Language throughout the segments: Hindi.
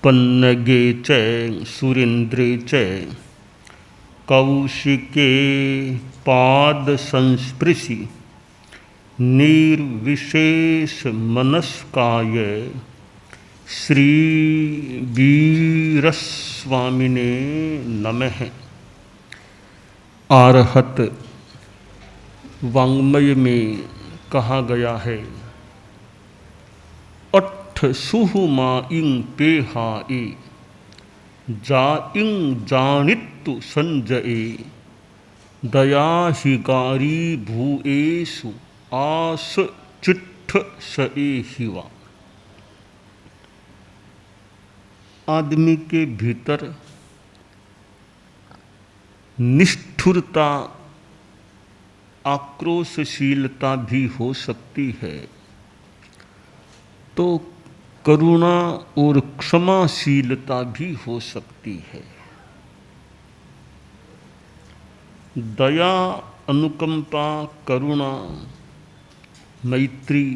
पन्नगे च सुरेन्द्रे च कौशिके पाद संस्पृशि निर्विशेष मनस्काय श्री वीरस्वामिने नमः। आरहत वाङ्मय में कहा गया है, अट्ठ सुहुमा इंग पेहाए जा इंग जानित्तु संजये दया हिगारी भूएसु आस चिट्ठ सए हिवा। आदमी के भीतर निष्ठुरता आक्रोशशीलता भी हो सकती है, तो करुणा और क्षमाशीलता भी हो सकती है। दया, अनुकंपा, करुणा, मैत्री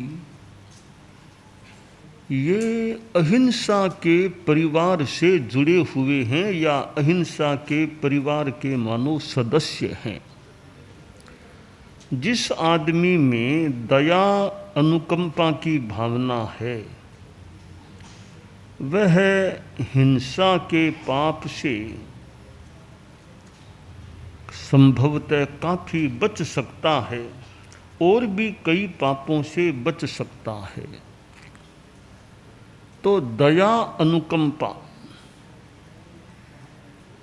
ये अहिंसा के परिवार से जुड़े हुए हैं या अहिंसा के परिवार के मानो सदस्य हैं। जिस आदमी में दया अनुकंपा की भावना है वह हिंसा के पाप से संभवतः काफ़ी बच सकता है और भी कई पापों से बच सकता है। तो दया अनुकंपा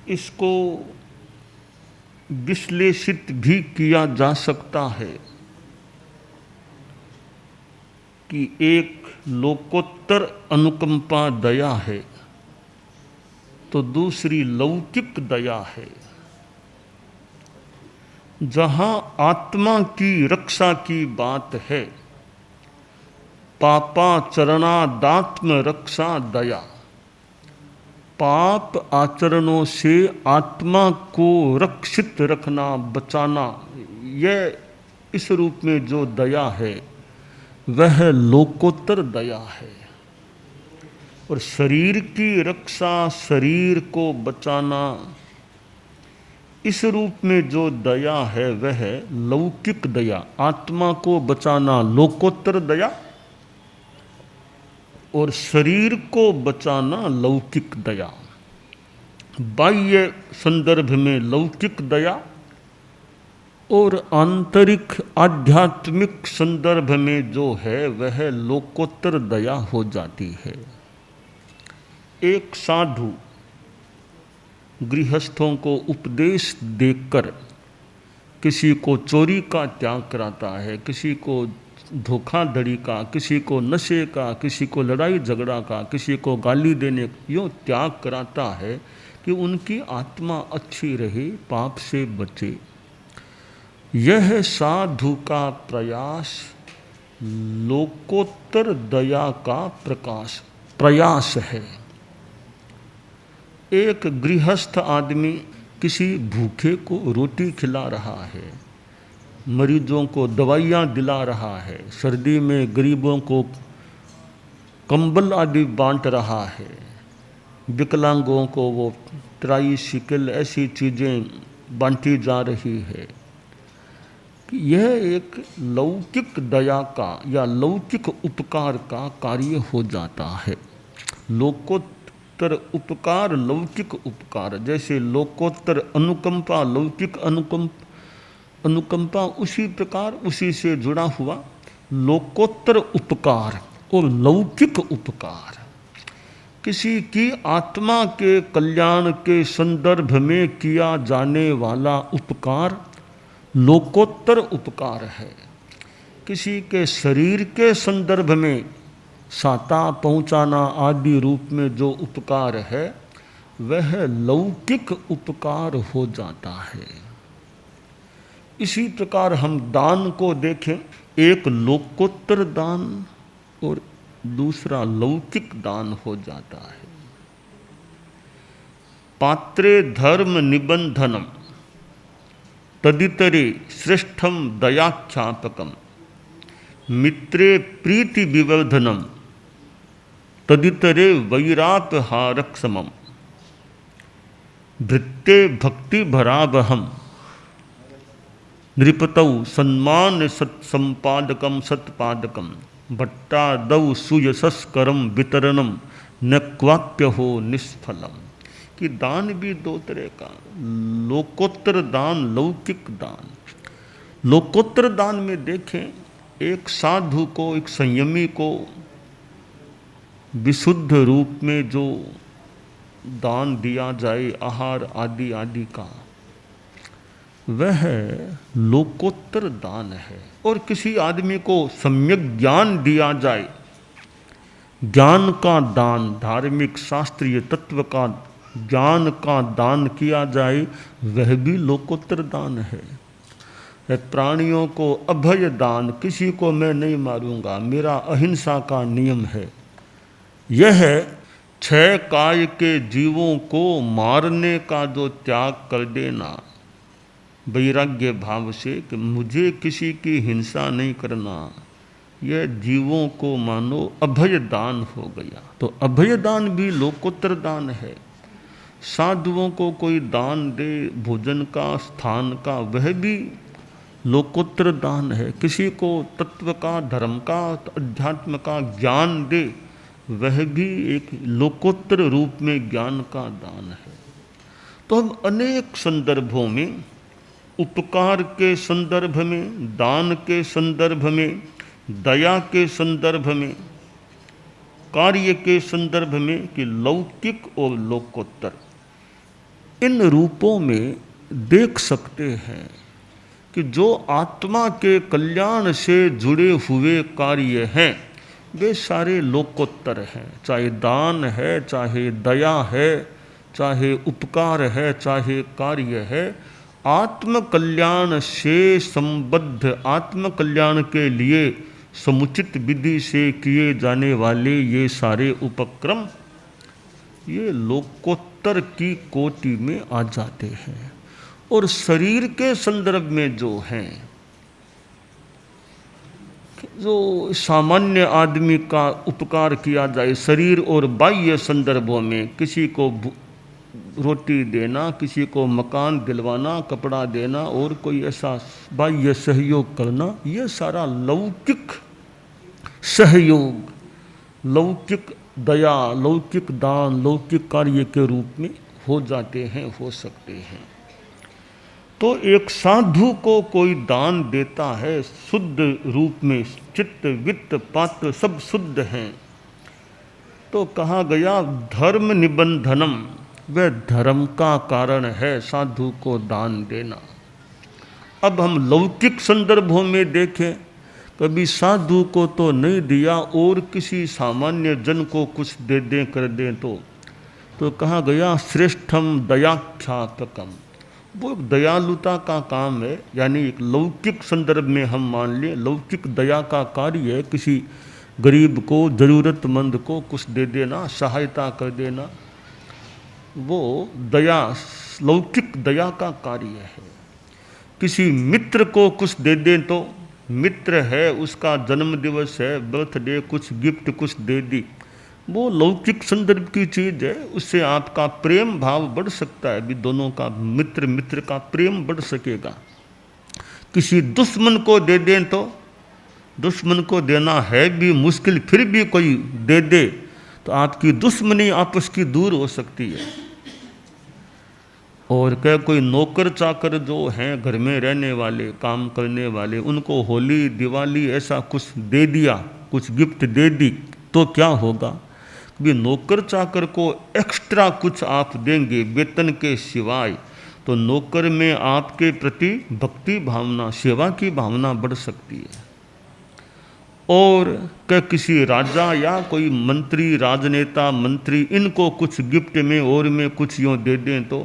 इसको विश्लेषित भी किया जा सकता है कि एक लोकोत्तर अनुकंपा दया है तो दूसरी लौकिक दया है। जहाँ आत्मा की रक्षा की बात है, पापाचरणादात्म रक्षा दया, पाप आचरणों से आत्मा को रक्षित रखना बचाना, यह इस रूप में जो दया है वह लोकोत्तर दया है। और शरीर की रक्षा, शरीर को बचाना, इस रूप में जो दया है वह लौकिक दया, आत्मा को बचाना लोकोत्तर दया और शरीर को बचाना लौकिक दया। बाह्य संदर्भ में लौकिक दया और आंतरिक आध्यात्मिक संदर्भ में जो है वह लोकोत्तर दया हो जाती है। एक साधु गृहस्थों को उपदेश देकर किसी को चोरी का त्याग कराता है, किसी को धोखाधड़ी का, किसी को नशे का, किसी को लड़ाई झगड़ा का, किसी को गाली देने यूँ त्याग कराता है कि उनकी आत्मा अच्छी रहे, पाप से बचे। यह साधु का प्रयास लोकोत्तर दया का प्रयास है। एक गृहस्थ आदमी किसी भूखे को रोटी खिला रहा है, मरीजों को दवाइयाँ दिला रहा है, सर्दी में गरीबों को कंबल आदि बांट रहा है, विकलांगों को वो ट्राईसिकल ऐसी चीज़ें बांटी जा रही है। यह एक लौकिक दया का या लौकिक उपकार का कार्य हो जाता है। लोकोत्तर उपकार, लौकिक उपकार, जैसे लोकोत्तर अनुकंपा, लौकिक अनुकंपा उसी प्रकार उसी से जुड़ा हुआ लोकोत्तर उपकार और लौकिक उपकार। किसी की आत्मा के कल्याण के संदर्भ में किया जाने वाला उपकार लोकोत्तर उपकार है। किसी के शरीर के संदर्भ में साता पहुँचाना आदि रूप में जो उपकार है वह लौकिक उपकार हो जाता है। इसी प्रकार हम दान को देखें, एक लोकोत्तर दान और दूसरा लौकिक दान हो जाता है। पात्रे धर्म निबंधनम तदितरे श्रेष्ठम दयाख्यापकम मित्रे प्रीति विवर्धनम तदितरे वैरापहारक समम भृत्ते भक्ति भरावहम नृपतौ सम्मान सत्संपादकम सत्पादकम भट्टादौ सुयशस्करम वितरणम न क्वाप्य हो निष्फलम। कि दान भी दो तरह का, लोकोत्तर दान, लौकिक दान। लोकोत्तर दान में देखें, एक साधु को, एक संयमी को विशुद्ध रूप में जो दान दिया जाए आहार आदि आदि का, वह लोकोत्तर दान है। और किसी आदमी को सम्यक ज्ञान दिया जाए, ज्ञान का दान, धार्मिक शास्त्रीय तत्व का ज्ञान का दान किया जाए, वह भी लोकोत्तर दान है। प्राणियों को अभय दान, किसी को मैं नहीं मारूंगा, मेरा अहिंसा का नियम है, यह छह काय के जीवों को मारने का जो त्याग कर देना वैराग्य भाव से कि मुझे किसी की हिंसा नहीं करना, यह जीवों को मानो अभय दान हो गया। तो अभय दान भी लोकोत्तर दान है। साधुओं को कोई दान दे भोजन का, स्थान का, वह भी लोकोत्तर दान है। किसी को तत्व का, धर्म का, अध्यात्म का ज्ञान दे, वह भी एक लोकोत्तर रूप में ज्ञान का दान है। तो हम अनेक संदर्भों में, उपकार के संदर्भ में, दान के संदर्भ में, दया के संदर्भ में, कार्य के संदर्भ में, कि लौकिक और लोकोत्तर, इन रूपों में देख सकते हैं कि जो आत्मा के कल्याण से जुड़े हुए कार्य हैं वे सारे लोकोत्तर हैं। चाहे दान है, चाहे दया है, चाहे उपकार है, चाहे कार्य है, आत्म कल्याण से संबद्ध, आत्म कल्याण के लिए समुचित विधि से किए जाने वाले ये सारे उपक्रम, ये लोकोत्तर की कोटि में आ जाते हैं। और शरीर के संदर्भ में जो हैं, जो सामान्य आदमी का उपकार किया जाए, शरीर और बाह्य संदर्भों में, किसी को रोटी देना, किसी को मकान दिलवाना, कपड़ा देना और कोई ऐसा बाह्य सहयोग करना, ये सारा लौकिक सहयोग, लौकिक दया, लौकिक दान, लौकिक कार्य के रूप में हो जाते हैं, हो सकते हैं। तो एक साधु को कोई दान देता है शुद्ध रूप में, चित्त वित्त पात्र सब शुद्ध हैं, तो कहा गया धर्म निबंधनम, वह धर्म का कारण है साधु को दान देना। अब हम लौकिक संदर्भों में देखें, कभी साधु को तो नहीं दिया और किसी सामान्य जन को कुछ दे दें कर दें तो कहा गया श्रेष्ठम दयाख्यातकम, वो एक दयालुता का काम है। यानी एक लौकिक संदर्भ में हम मान लें, लौकिक दया का कार्य है, किसी गरीब को, ज़रूरतमंद को कुछ दे देना, सहायता कर देना, वो दया, लौकिक दया का कार्य है। किसी मित्र को कुछ दे दें, तो मित्र है, उसका जन्म दिवस है, बर्थडे, कुछ गिफ्ट कुछ दे दी, वो लौकिक संदर्भ की चीज़ है, उससे आपका प्रेम भाव बढ़ सकता है, भी दोनों का, मित्र मित्र का प्रेम बढ़ सकेगा। किसी दुश्मन को दे दें तो दुश्मन को देना है भी मुश्किल, फिर भी कोई दे दे तो आपकी दुश्मनी आपस की दूर हो सकती है। और क्या कोई नौकर चाकर जो हैं घर में रहने वाले, काम करने वाले, उनको होली दिवाली ऐसा कुछ दे दिया, कुछ गिफ्ट दे दी, तो क्या होगा? भी नौकर चाकर को एक्स्ट्रा कुछ आप देंगे वेतन के सिवाय, तो नौकर में आपके प्रति भक्ति भावना, सेवा की भावना बढ़ सकती है। और क्या किसी राजा या कोई मंत्री, राजनेता, मंत्री, इनको कुछ गिफ्ट में और में कुछ यूँ दे दें तो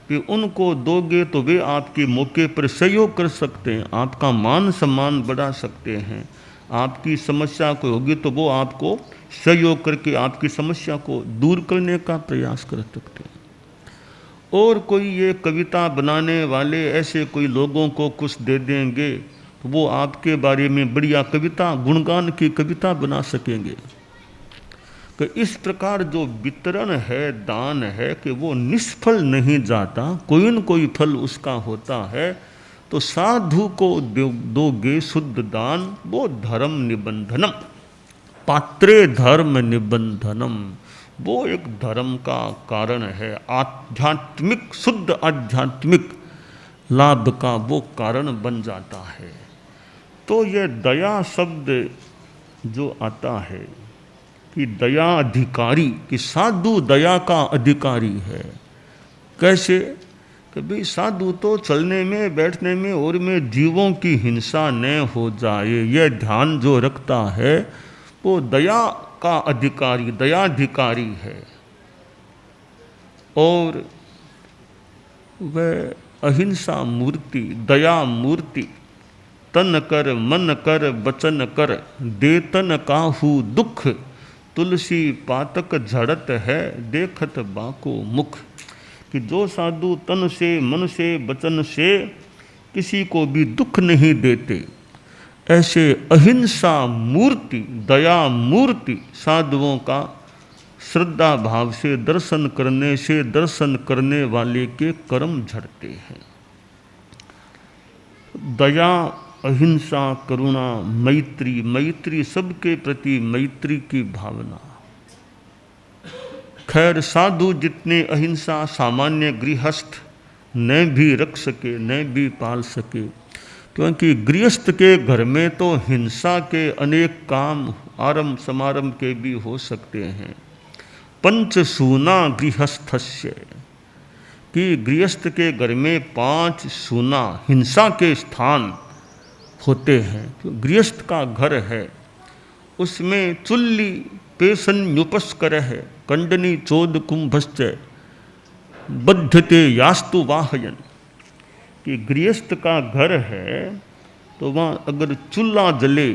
कि उनको दोगे तो वे आपके मौके पर सहयोग कर सकते हैं, आपका मान सम्मान बढ़ा सकते हैं। आपकी समस्या कोई होगी तो वो आपको सहयोग करके आपकी समस्या को दूर करने का प्रयास कर सकते हैं। और कोई ये कविता बनाने वाले ऐसे कोई लोगों को कुछ दे देंगे तो वो आपके बारे में बढ़िया कविता, गुणगान की कविता बना सकेंगे। कि इस प्रकार जो वितरण है, दान है, कि वो निष्फल नहीं जाता, कोई न कोई फल उसका होता है। तो साधु को दोगे शुद्ध दान, वो धर्म निबंधनम, पात्रे धर्म निबंधनम, वो एक धर्म का कारण है, आध्यात्मिक, शुद्ध आध्यात्मिक लाभ का वो कारण बन जाता है। तो ये दया शब्द जो आता है कि दया अधिकारी, कि साधु दया का अधिकारी है। कैसे? कि भाई साधु तो चलने में, बैठने में और में जीवों की हिंसा न हो जाए, यह ध्यान जो रखता है वो दया का अधिकारी, दयाधिकारी है। और वह अहिंसा मूर्ति, दया मूर्ति, तन कर मन कर बचन कर, देतन काहू दुख, तुलसी पातक झड़त है, देखत बाको मुख। कि जो साधु तन से, मन से, वचन से किसी को भी दुख नहीं देते, ऐसे अहिंसा मूर्ति, दया मूर्ति साधुओं का श्रद्धा भाव से दर्शन करने से दर्शन करने वाले के कर्म झड़ते हैं। दया, अहिंसा, करुणा, मैत्री, मैत्री सबके प्रति मैत्री की भावना। खैर साधु जितने अहिंसा सामान्य गृहस्थ न भी रख सके, न भी पाल सके, क्योंकि गृहस्थ के घर में तो हिंसा के अनेक काम आरंभ समारंभ के भी हो सकते हैं। पंचसूना गृहस्थस्य, कि गृहस्थ के घर में 5 सूना हिंसा के स्थान होते हैं। गृहस्थ का घर है, उसमें चुल्ली पेशन्युपस्कर है, कंडनी चोद कुंभश्च बद्धते यास्तु वाहयन। कि गृहस्थ का घर है तो वहाँ अगर चूल्हा जले,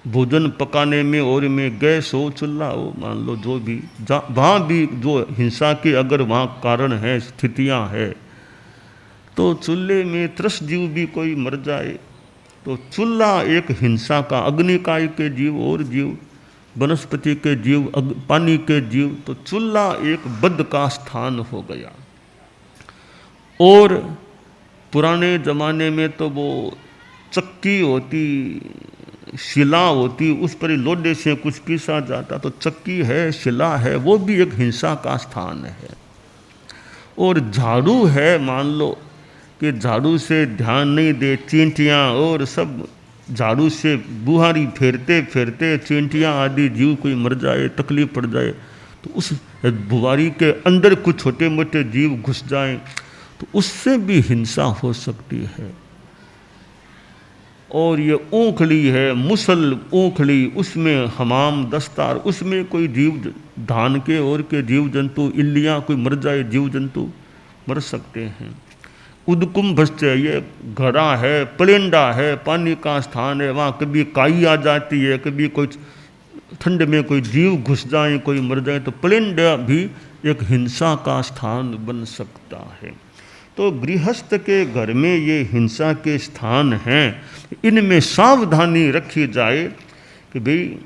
भोजन पकाने में और में गैस हो, चूल्हा हो, मान लो जो भी, वहाँ भी जो हिंसा के अगर वहाँ कारण है, स्थितियाँ है, तो चूल्हे में त्रस जीव भी कोई मर जाए तो चूल्हा एक हिंसा का, अग्निकाय के जीव और जीव, वनस्पति के जीव, पानी के जीव, तो चूल्हा एक बद का स्थान हो गया। और पुराने ज़माने में तो वो चक्की होती, शिला होती, उस पर लोडे से कुछ पीसा जाता, तो चक्की है, शिला है, वो भी एक हिंसा का स्थान है। और झाड़ू है, मान लो कि झाड़ू से ध्यान नहीं दे, चींटियाँ और सब झाड़ू से बुहारी फेरते फेरते चींटियाँ आदि जीव कोई मर जाए, तकलीफ पड़ जाए, तो उस बुहारी के अंदर कुछ छोटे मोटे जीव घुस जाएं, तो उससे भी हिंसा हो सकती है। और ये ऊँखली है, मुसल ऊँखली, उसमें हमाम दस्तार, उसमें कोई जीव, धान के और के जीव जंतु, इल्लियाँ कोई मर जाए, जीव जंतु मर सकते हैं। उदकुंभश्च, ये घड़ा है, पलेंडा है, पानी का स्थान है, वहाँ कभी काई आ जाती है, कभी कोई ठंड में कोई जीव घुस जाए, कोई मर जाए, तो पलेंडा भी एक हिंसा का स्थान बन सकता है। तो गृहस्थ के घर में ये हिंसा के स्थान हैं, इनमें सावधानी रखी जाए कि भाई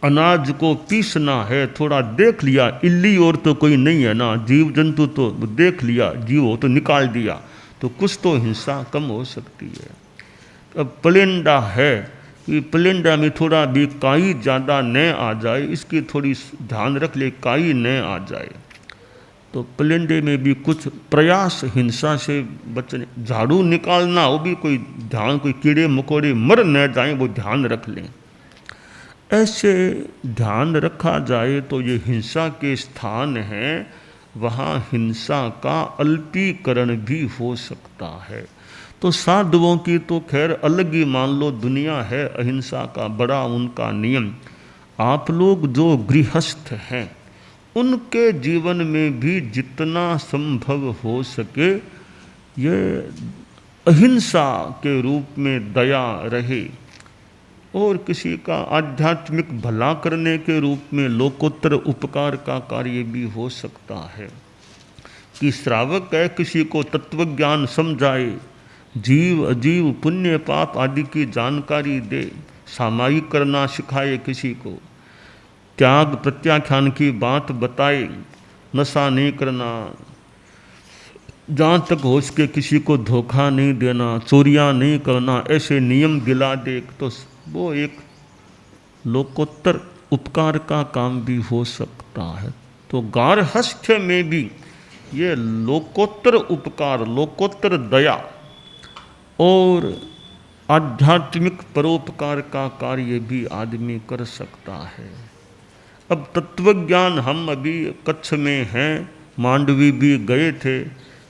अनाज को पीसना है, थोड़ा देख लिया, इल्ली और तो कोई नहीं है ना, जीव जंतु तो देख लिया, जीव हो तो निकाल दिया, तो कुछ तो हिंसा कम हो सकती है। अब प्लेंडा है कि प्लेंडा में थोड़ा भी काई ज़्यादा न आ जाए, इसकी थोड़ी ध्यान रख ले, काई न आ जाए, तो प्लेंडे में भी कुछ प्रयास हिंसा से बचने, झाड़ू निकालना, वो भी कोई ध्यान, कोई कीड़े मकोड़े मर न जाएं, वो ध्यान रख लें। ऐसे ध्यान रखा जाए तो ये हिंसा के स्थान हैं, वहाँ हिंसा का अल्पीकरण भी हो सकता है। तो साधुओं की तो खैर अलग ही मान लो दुनिया है, अहिंसा का बड़ा उनका नियम। आप लोग जो गृहस्थ हैं उनके जीवन में भी जितना संभव हो सके ये अहिंसा के रूप में दया रहे, और किसी का आध्यात्मिक भला करने के रूप में लोकोत्तर उपकार का कार्य भी हो सकता है कि श्रावक है, किसी को तत्वज्ञान समझाए, जीव अजीव पुण्य पाप आदि की जानकारी दे, सामायिक करना सिखाए किसी को, त्याग प्रत्याख्यान की बात बताई, नशा नहीं करना, जहाँ तक हो सके किसी को धोखा नहीं देना, चोरियाँ नहीं करना, ऐसे नियम दिला दे तो वो एक लोकोत्तर उपकार का काम भी हो सकता है। तो गार्हस्थ्य में भी ये लोकोत्तर उपकार, लोकोत्तर दया और आध्यात्मिक परोपकार का कार्य भी आदमी कर सकता है। अब तत्वज्ञान, हम अभी कच्छ में हैं, मांडवी भी गए थे,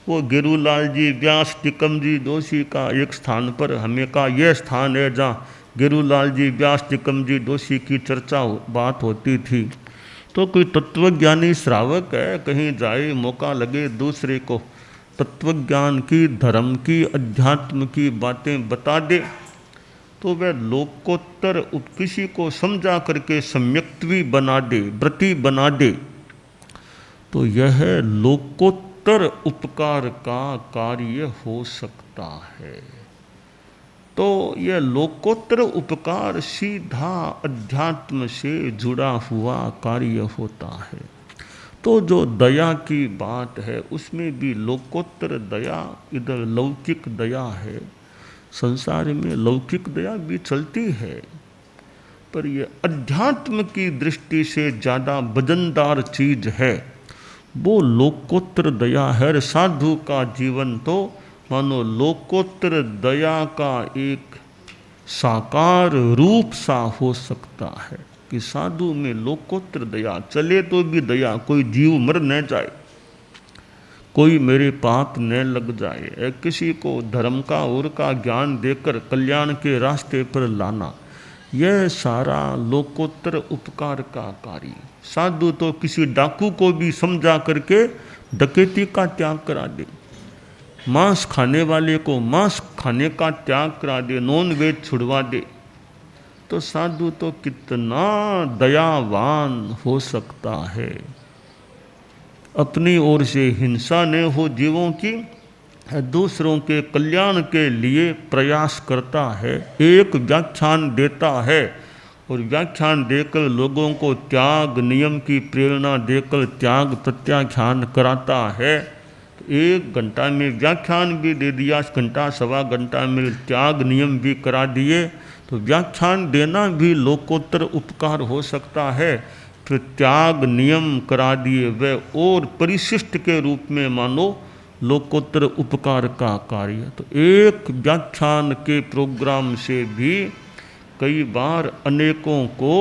वो गेरूलाल जी व्यास टिकम जी दोषी का एक स्थान पर हमें का यह स्थान है जहाँ गेरूलाल जी व्यास टिकम जी दोषी की चर्चा बात होती थी। तो कोई तत्वज्ञानी श्रावक है, कहीं जाए मौका लगे दूसरे को तत्वज्ञान की, धर्म की, अध्यात्म की बातें बता दे, तो वह लोकोत्तर किसी को समझा करके सम्यक्त्वी बना दे, व्रती बना दे, तो यह लोकोत्तर उपकार का कार्य हो सकता है। तो यह लोकोत्तर उपकार सीधा अध्यात्म से जुड़ा हुआ कार्य होता है। तो जो दया की बात है उसमें भी लोकोत्तर दया, इधर लौकिक दया है, संसार में लौकिक दया भी चलती है, पर यह अध्यात्म की दृष्टि से ज़्यादा वजनदार चीज है, वो लोकोत्तर दया है। साधु का जीवन तो मानो लोकोत्तर दया का एक साकार रूप सा हो सकता है कि साधु में लोकोत्तर दया चले तो भी दया, कोई जीव मर न जाए, कोई मेरे पाप न लग जाए, किसी को धर्म का और का ज्ञान देकर कल्याण के रास्ते पर लाना, यह सारा लोकोत्तर उपकार का कार्य। साधु तो किसी डाकू को भी समझा करके डकैती का त्याग करा दे, मांस खाने वाले को मांस खाने का त्याग करा दे, नॉन वेज छुड़वा दे, तो साधु तो कितना दयावान हो सकता है। अपनी ओर से हिंसा न हो जीवों की, दूसरों के कल्याण के लिए प्रयास करता है, एक व्याख्यान देता है और व्याख्यान देकर लोगों को त्याग नियम की प्रेरणा देकर त्याग प्रत्याख्यान कराता है। तो 1 घंटा में व्याख्यान भी दे दिया, घंटा सवा घंटा में त्याग नियम भी करा दिए, तो व्याख्यान देना भी लोकोत्तर उपकार हो सकता है। फिर त्याग नियम करा दिए, वह और परिशिष्ट के रूप में मानो लोकोत्तर उपकार का कार्य। तो एक व्याख्यान के प्रोग्राम से भी कई बार अनेकों को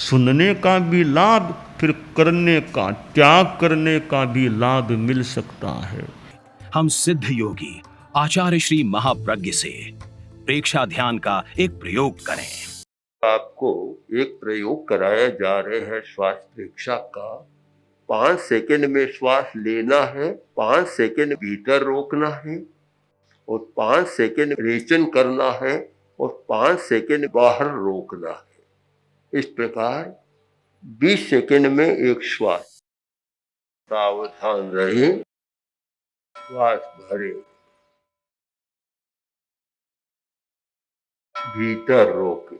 सुनने का भी लाभ, फिर करने का, त्याग करने का भी लाभ मिल सकता है। हम सिद्ध योगी आचार्य श्री महाप्रज्ञ से प्रेक्षा ध्यान का एक प्रयोग करें। आपको एक प्रयोग कराया जा रहे हैं श्वास प्रेक्षा का। 5 सेकंड में श्वास लेना है, 5 सेकंड भीतर रोकना है और 5 सेकंड रेचन करना है और 5 सेकंड बाहर रोकना है। इस प्रकार 20 सेकंड में एक श्वास। सावधान रहे, श्वास भरे, भीतर रोके,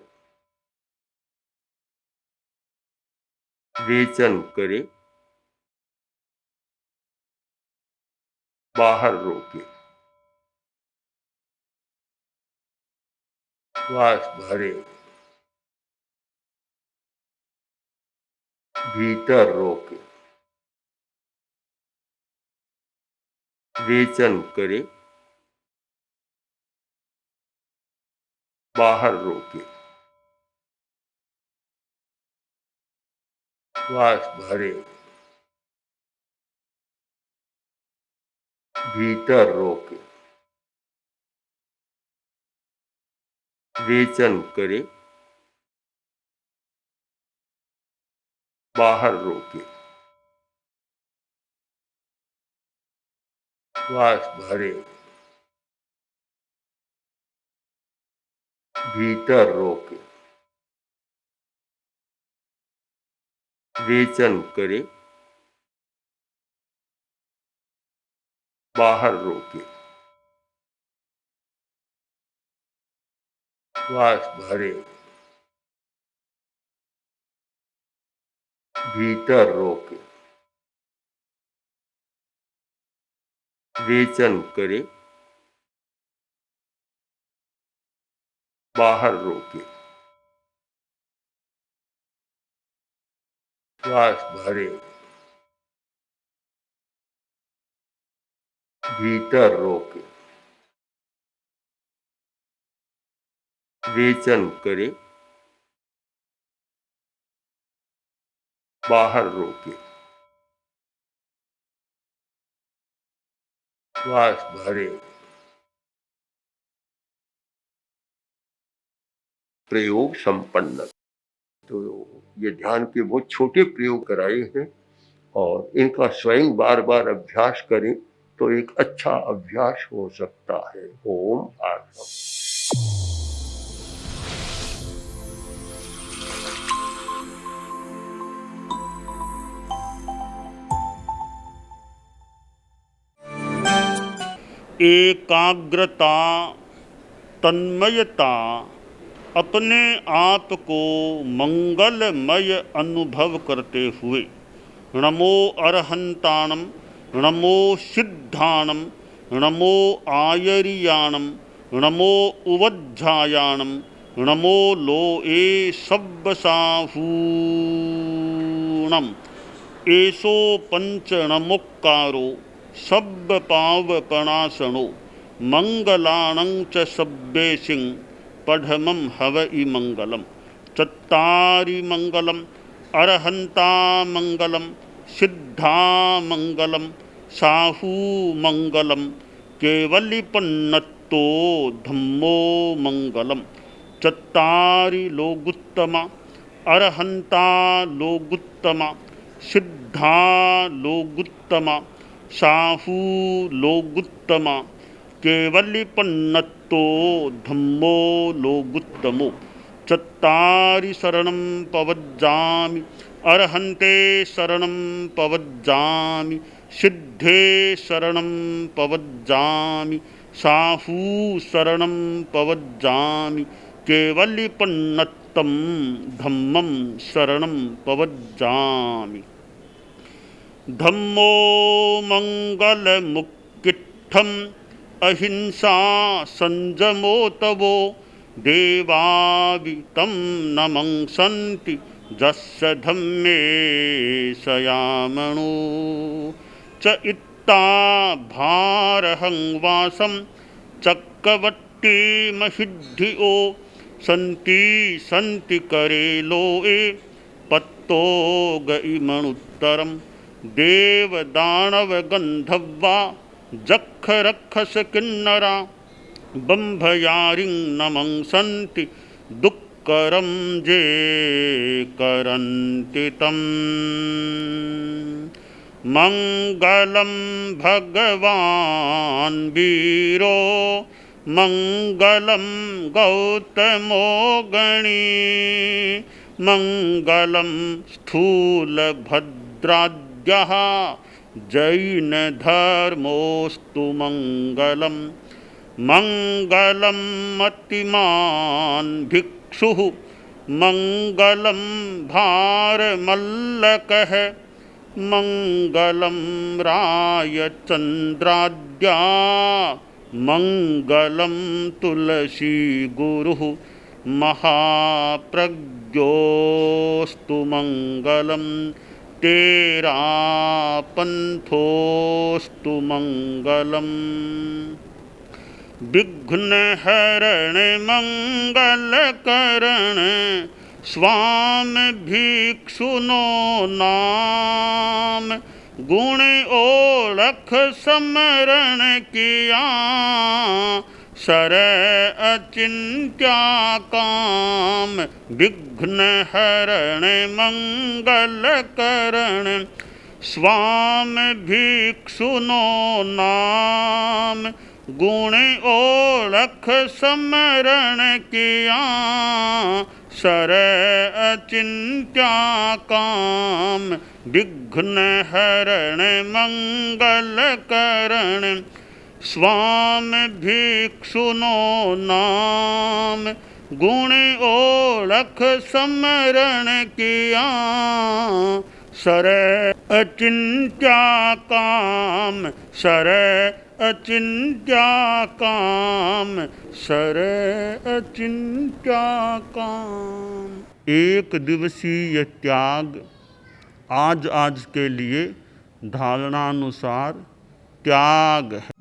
रेचन करे, बाहर रोके, श्वास भरे, भीतर रोके, रेचन करे, बाहर रोके, श्वास भरे, भीतर रोके, रेचन करे, बाहर रोके, श्वास भरे, भीतर रोके, रेचन करे, बाहर रोके, श्वास भरे, भीतर रोके, रेचन करे, बाहर रोके, श्वास भरे, भीतर रोके, रेचन करे, बाहर रोके, श्वास भरे। प्रयोग संपन्न। तो ये ध्यान के बहुत छोटे प्रयोग कराए हैं और इनका स्वयं बार बार अभ्यास करें तो एक अच्छा अभ्यास हो सकता है। ओम आत्मा। एकाग्रता, तन्मयता, अपने आप को मंगलमय अनुभव करते हुए नमो अरहंताणम, नमो सिद्धाणम, नमो आयरियाणम, नमो उवज्झायाणम, नमो लोए सब्बसाहूणम, एसो पंचणमुक्कारो सब्ब पावपणासनो मंगलाणं च सब्बेसिं पढ़मं हवइ मंगलम। चत्तारि मंगलम, अरहंता मंगलम, सिद्धा मंगलम, साहू मंगलम, केवलिपन्नत्तो धम्मो मंगलम। चत्तारि लोगुत्तमा, अरहंता लोगुत्तमा, सिद्धा लोगुत्तमा, साहू लोगुत्तमा, केवलिपन्नत्तो धम्मो लोगुत्तमो। चत्तारि शरणं पवज्जामि, अरहन्ते शरणं पवज्जामि, सिद्धे शरणं पवज्जामि, साहू शरणं पवज्जामि, केवलिपन्नत्तं धम्मं शरणं पवज्जामि। धम्मो मंगलमुक्किट्ठम् अहिंसा संजमो तवो देवावितं नमंसन्ति जस्य धम्मे सयामणो। च इत्ता भारहं वासं चक्रवट्टी महिद्धियो सन्ति सन्ति करे लोए पत्तो गइमणुत्तरम्। देव दानव गंधर्वा जख रक्षस किन्नरा बंभयारिं नमंसन्ति दुक्करं जे करन्ति तम्। मंगलं भगवान् वीरो मंगलं गौतमो गणी मंगलं स्थूलभद्राद्यः जैनधर्मोऽस्तु मंगलम्। मंगलं मतिमान् भिक्षुः मंगलं भारमल्लकः मंगलं रायचन्द्राद्या मंगलं तुलसी गुरुः महाप्रज्ञोऽस्तु मंगलम्। तेरा पंथोऽस्तु मंगलम्। विघ्नहरण मंगलकरण स्वामी भिक्षुनो नाम गुण ओळख समरण किया सर अचिंत्या काम। विघ्नहरण मंगलकरण स्वामी भिक्षुनो नाम गुण ओळख समरण किया सर अचिंत्या काम। विघ्नहरण मंगलकरण स्वामी भिक्षुनो नाम गुण ओळख समरण किया, सर अचिंत्या काम, सर अचिंत्या काम, सर अचिंत्या काम। एक दिवसीय त्याग आज के लिए धारणानुसार त्याग है।